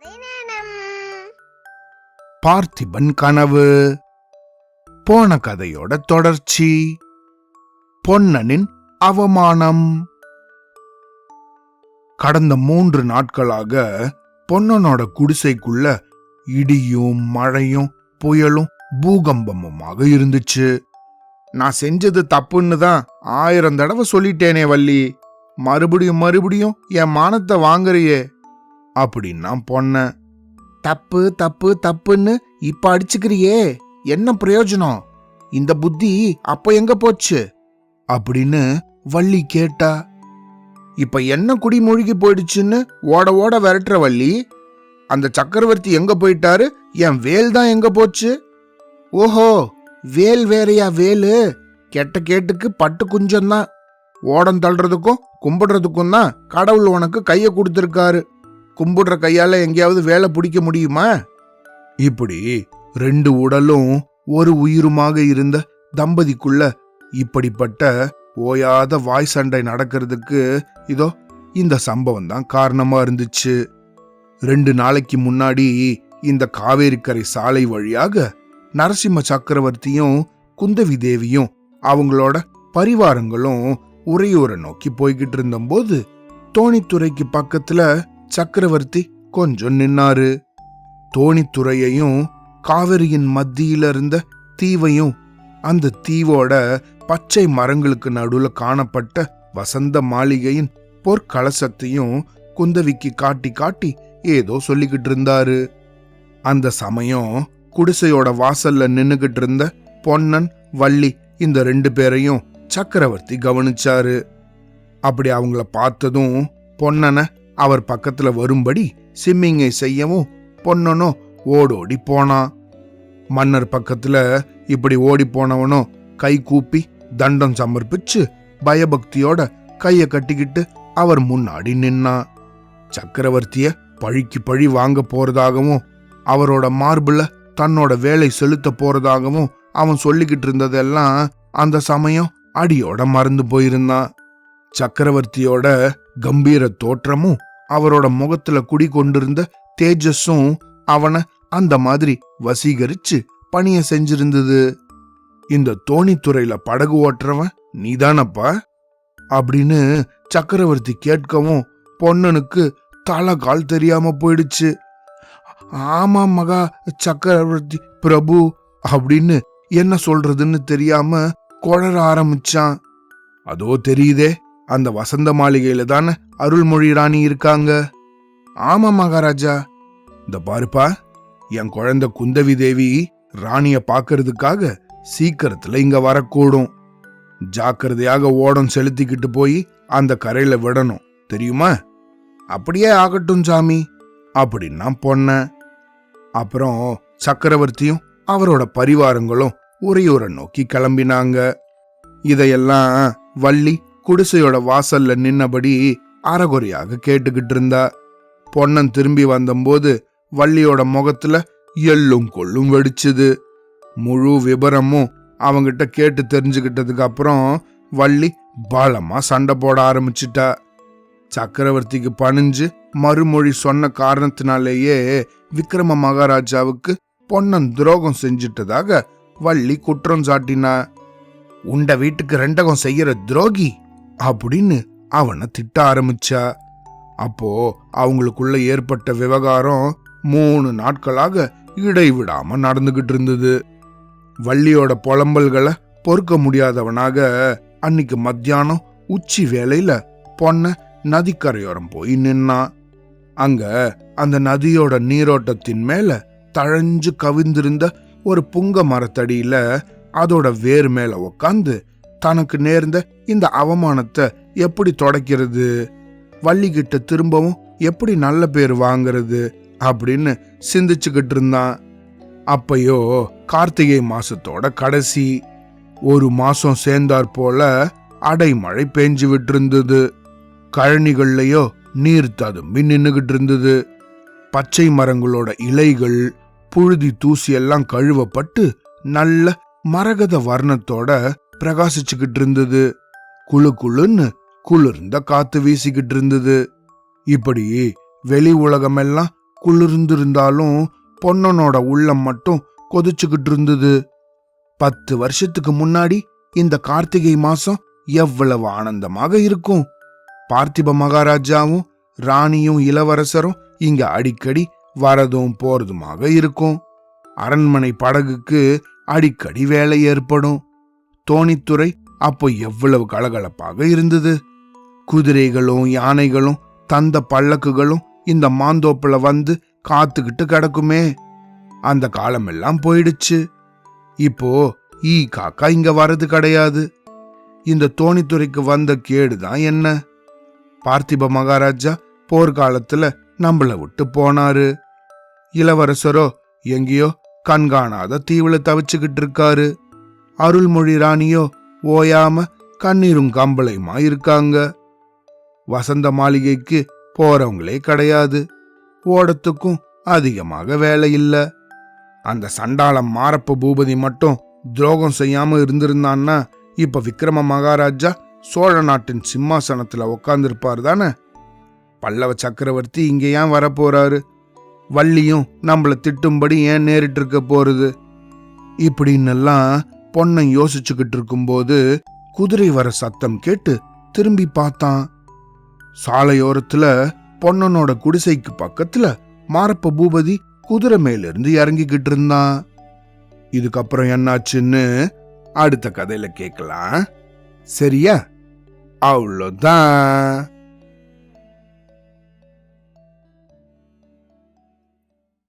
கதை நேரம். பார்த்திபன் கனவு. போன கதையோட தொடர்ச்சி. பொன்னனின் அவமானம். கடந்த 3 நாட்களாக பொன்னனோட குடிசைக்குள்ள இடியும் மழையும் புயலும் பூகம்பமுமாக இருந்துச்சு. நான் செஞ்சது தப்புன்னு தான் 1000 தடவை சொல்லிட்டேனே வள்ளி, மறுபடியும் மறுபடியும் என் மானத்தை வாங்குறியே அப்படின்னா பொன்ன. தப்பு தப்பு தப்புன்னு இப்ப அடிச்சுக்கிறியே, என்ன பிரயோஜனம்? இந்த புத்தி அப்ப எங்க போச்சு அப்படின்னு வள்ளி கேட்டா. இப்ப என்ன குடி மூழ்கி போயிடுச்சுன்னு ஓட ஓட விரட்டுற வள்ளி, அந்த சக்கரவர்த்தி எங்க போயிட்டாரு, என் வேல் தான் எங்க போச்சு? ஓஹோ, வேல் வேறையா வேலு? கெட்ட கேட்டுக்கு பட்டு குஞ்சம்தான். ஓடம் தள்ளுறதுக்கும் கும்பிடுறதுக்கும் தான் கடவுள் உனக்கு கைய கொடுத்திருக்காரு. கும்பிடுற கையால எங்கேயாவது வேலை பிடிக்க முடியுமா? இப்படி 2 உடலும் ஒரு உயிருமாக இருந்த தம்பதிக்குள்ள இப்படிப்பட்ட ஓயாத வாய் சண்டை நடக்கிறதுக்கு இதோ இந்த சம்பவம் தான் காரணமா இருந்துச்சு. 2 நாளைக்கு முன்னாடி இந்த காவேரிக்கரை சாலை வழியாக நரசிம்ம சக்கரவர்த்தியும் குந்தவி தேவியும் அவங்களோட பரிவாரங்களும் உறையூரை நோக்கி போய்கிட்டு இருந்தபோது தோணித்துறைக்கு பக்கத்துல சக்கரவர்த்தி கொஞ்சம் நின்னாரு. தோணித்துறையையும் காவிரியின் மத்தியில இருந்த தீவையும் அந்த தீவோட பச்சை மரங்களுக்கு நடுவுல காணப்பட்ட வசந்த மாளிகையின் பொற்கலசத்தையும் குந்தவிக்கு காட்டி காட்டி ஏதோ சொல்லிக்கிட்டு இருந்தாரு. அந்த சமயம் குடிசையோட வாசல்ல நின்னுகிட்டு இருந்த பொன்னன் வள்ளி இந்த 2 பேரையும் சக்கரவர்த்தி கவனிச்சாரு. அப்படி அவங்கள பார்த்ததும் பொன்னனை அவர் பக்கத்துல வரும்படி சிம்மிங்கை செய்யவும் பொன்னனோ ஓடோடி போனான். மன்னர் பக்கத்துல இப்படி ஓடி போனவனோ கை கூப்பி தண்டம் சமர்ப்பிச்சு பயபக்தியோட கைய கட்டிக்கிட்டு அவர் முன்னாடி நின்னான். சக்கரவர்த்திய பழிக்கு பழி வாங்க போறதாகவும் அவரோட மார்புல தன்னோட வேலை செலுத்த போறதாகவும் அவன் சொல்லிக்கிட்டு இருந்ததெல்லாம் அந்த சமயம் அடியோட மறந்து போயிருந்தான். சக்கரவர்த்தியோட கம்பீர தோற்றமும் அவரோட முகத்துல குடி கொண்டிருந்த தேஜஸும் அவனை அந்த மாதிரி வசீகரிச்சு பணிய செஞ்சிருந்தது. இந்த தோணித்துறையில படகு ஓட்டுறவன் நீதானப்பா அப்படின்னு சக்கரவர்த்தி கேட்கவும் பொன்னனுக்கு தலை கால் தெரியாம போயிடுச்சு. ஆமா மகா சக்கரவர்த்தி பிரபு அப்படின்னு என்ன சொல்றதுன்னு தெரியாம குழற ஆரம்பிச்சான். அதோ தெரியுதே, அந்த வசந்த மாளிகையில தானே அருள்மொழி ராணி இருக்காங்க. ஆமா மகாராஜா. இந்த பாருப்பா, என் குழந்தை குந்தவி தேவி ராணிய பாக்குறதுக்காக சீக்கிரத்துல இங்க வரக்கூடும். ஜாக்கிரதையாக ஓடம் செலுத்திக்கிட்டு போய் அந்த கரையில விடணும், தெரியுமா? அப்படியே ஆகட்டும் சாமி அப்படின்னா பொன்ன. அப்புறம் சக்கரவர்த்தியும் அவரோட பரிவாரங்களும் உறையூரை நோக்கி கிளம்பினாங்க. இதையெல்லாம் வள்ளி குடிசையோட வாசல்ல நின்னபடி அறகுறையாக கேட்டுக்கிட்டு இருந்தா. பொன்னன் திரும்பி வந்தபோது வள்ளியோட முகத்துல எள்ளும் கொள்ளும் வெடிச்சுது. முழு விபரமும் அவங்கிட்ட கேட்டு தெரிஞ்சுக்கிட்டதுக்கு அப்புறம் வள்ளி பலமா சண்டை போட ஆரம்பிச்சிட்டா. சக்கரவர்த்திக்கு பணிஞ்சு மறுமொழி சொன்ன காரணத்தினாலேயே விக்ரம மகாராஜாவுக்கு பொன்னன் துரோகம் செஞ்சிட்டதாக வள்ளி குற்றம் சாட்டினா. உண்ட வீட்டுக்கு ரெண்டகம் செய்யற துரோகி அப்படின்னு அவனை திட்ட ஆரம்பிச்சா. அப்போ அவங்களுக்குள்ள ஏற்பட்ட விவகாரம் 3 நாட்களாக இடைவிடாம நடந்துகிட்டு இருந்தது. வள்ளியோட புலம்பல்களை பொறுக்க முடியாதவனாக அன்னைக்கு மத்தியானம் உச்சி வேளையில பொன்ன நதிக்கரையோரம் போய் நின்னான். அங்க அந்த நதியோட நீரோட்டத்தின் மேல தழைஞ்சு கவிந்திருந்த ஒரு புங்க மரத்தடியில அதோட வேர் மேல உக்காந்து தனக்கு நேர்ந்த இந்த அவமானத்தை எப்படி தொடக்கிறது, வள்ளிகிட்ட திரும்பவும் எப்படி நல்ல பேர் வாங்கிறது அப்படின்னு சிந்திச்சுக்கிட்டு இருந்தான். அப்பயோ கார்த்திகை மாசத்தோட கடைசி. 1 மாசம் சேர்ந்தாற் போல அடைமழை பெஞ்சு விட்டு இருந்தது. கழனிகள்லயோ நீர் ததும்பி நின்னுகிட்டு இருந்தது. பச்சை மரங்களோட இலைகள் புழுதி தூசி எல்லாம் கழுவப்பட்டு நல்ல மரகத வர்ணத்தோட பிரகாசிச்சுக்கிட்டு இருந்தது. குளு குளுன்னு குளிர்ந்த காத்து வீசிக்கிட்டு இருந்தது. இப்படி வெளி உலகமெல்லாம் குளிர்ந்திருந்தாலும் பொன்னனோட உள்ளம் மட்டும் கொதிச்சுக்கிட்டு இருந்தது. 10 வருஷத்துக்கு முன்னாடி இந்த கார்த்திகை மாசம் எவ்வளவு ஆனந்தமாக இருக்கும். பார்த்திப மகாராஜாவும் ராணியும் இளவரசரும் இங்க அடிக்கடி வரதும் போறதுமாக இருக்கும். அரண்மனை படகுக்கு அடிக்கடி வேலை ஏற்படும். தோணித்துறை அப்போ எவ்வளவு கலகலப்பாக இருந்தது. குதிரைகளும் யானைகளும் தந்த பல்லக்குகளும் இந்த மாந்தோப்புல வந்து காத்துக்கிட்டு கிடக்குமே. அந்த காலமெல்லாம் போயிடுச்சு. இப்போ ஈ காக்கா இங்க வர்றது கிடையாது. இந்த தோணித்துறைக்கு வந்த கேடுதான் என்ன? பார்த்திப மகாராஜா போர்க்காலத்துல நம்மள விட்டு போனாரு. இளவரசரோ எங்கேயோ கண்காணாத தீவுல தவிச்சுக்கிட்டு இருக்காரு. அருள்மொழி ராணியோ ஓயாம கண்ணீரும் கம்பளையுமா இருக்காங்க. வசந்த மாளிகைக்கு போறவங்களே கிடையாது. ஓடத்துக்கும் அதிகமாக வேலை இல்ல. அந்த சண்டாளம் மாரப்ப பூபதி மட்டும் துரோகம் செய்யாம இருந்திருந்தான்னா இப்ப விக்ரம மகாராஜா சோழ நாட்டின் சிம்மாசனத்துல உக்காந்துருப்பாரு தானே. பல்லவ சக்கரவர்த்தி இங்க ஏன் வரப்போறாரு? வள்ளியும் நம்மள திட்டும்படி ஏன் நேரிட்டு இருக்க போறது? இப்படின்னெல்லாம் பொன்னன் யோசிச்சுக்கிட்டு இருக்கும்போது குதிரை வர சத்தம் கேட்டு திரும்பி பார்த்தான். சாலையோரத்துல பொன்னனோட குடிசைக்கு பக்கத்துல மாரப்ப பூபதி குதிரை மேலிருந்து இறங்கிக்கிட்டு இருந்தான். இதுக்கப்புறம் என்னாச்சுன்னு அடுத்த கதையில கேட்கலாம். சரியா? அவ்வளோதான்.